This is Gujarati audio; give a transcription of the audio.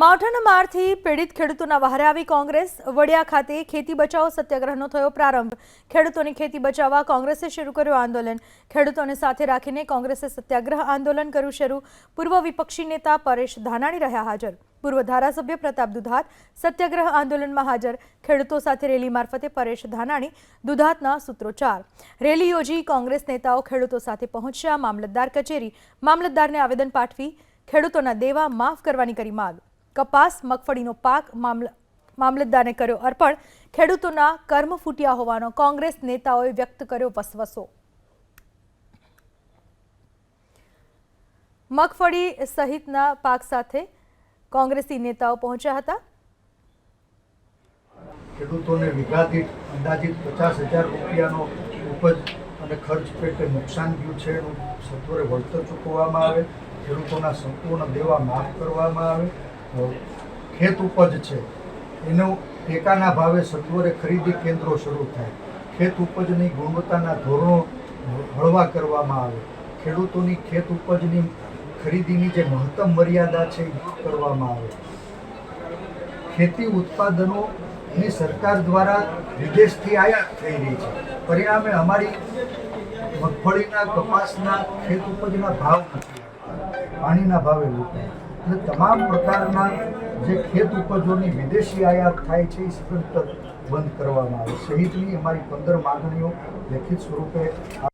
માવઠાના મારથી પીડિત ખેડૂતોના વહારે આવી કોંગ્રેસ વડિયા ખાતે ખેતી બચાવો સત્યાગ્રહનો થયો પ્રારંભ। ખેડૂતોની ખેતી બચાવવા કોંગ્રેસે શરૂ કર્યું આંદોલન। ખેડૂતોને સાથે રાખીને કોંગ્રેસે સત્યાગ્રહ આંદોલન કર્યું શરૂ। પૂર્વ વિપક્ષી નેતા પરેશ ધાનાણી રહ્યા હાજર। પૂર્વ ધારાસભ્ય પ્રતાપ દુધાત સત્યાગ્રહ આંદોલનમાં હાજર। ખેડૂતો સાથે રેલી મારફતે પરેશ ધાનાણી દુધાતના સૂત્રોચ્ચાર। રેલી યોજી કોંગ્રેસ નેતાઓ ખેડૂતો સાથે પહોંચ્યા। મામલતદાર કચેરી મામલતદારને આવેદન પાઠવી ખેડૂતોના દેવા માફ કરવાની કરી માંગ। કપાસ મગફળીનો પાક મામલતદારને કર્યો અર્પણ। ખેડૂતોના કર્મ ફૂટ્યા હોવાનો કોંગ્રેસ નેતાઓએ વ્યક્ત કર્યો વસવસો। મગફળી સહિતના પાક સાથે કોંગ્રેસી નેતાઓ પહોંચ્યા હતા। ખેડૂતોને વીઘા દીઠ અંદાજિત 50,000 રૂપિયાનો ઉપજ અને ખર્ચ પેટે નુકસાન થયું છે એનું સત્વરે વળતર ચૂકવવામાં આવે। ખેડૂતોના સંપૂર્ણ દેવા માફ કરવામાં આવે। ખેત ઉપજ છે એનું ટેકાના ભાવે સત્વરે ખરીદી કેન્દ્રો શરૂ થાય। ખેત ઉપજની ગુણવત્તાના ધોરણો હળવા કરવામાં આવે। ખેડૂતોની ખેત ઉપજની ખરીદીની જે મહત્તમ મર્યાદા છે એ દૂર કરવામાં આવે। ખેતી ઉત્પાદનોની સરકાર દ્વારા વિદેશથી આયાત થઈ રહી છે, પરિણામે અમારી મગફળીના કપાસના ખેત ઉપજના ભાવ નથી, પાણીના ભાવે લૂંટાય। એટલે તમામ પ્રકારના જે ખેત ઉપજોની વિદેશી આયાત થાય છે એ સદંતર બંધ કરવામાં આવે સહિતની અમારી 15 માંગણીઓ લેખિત સ્વરૂપે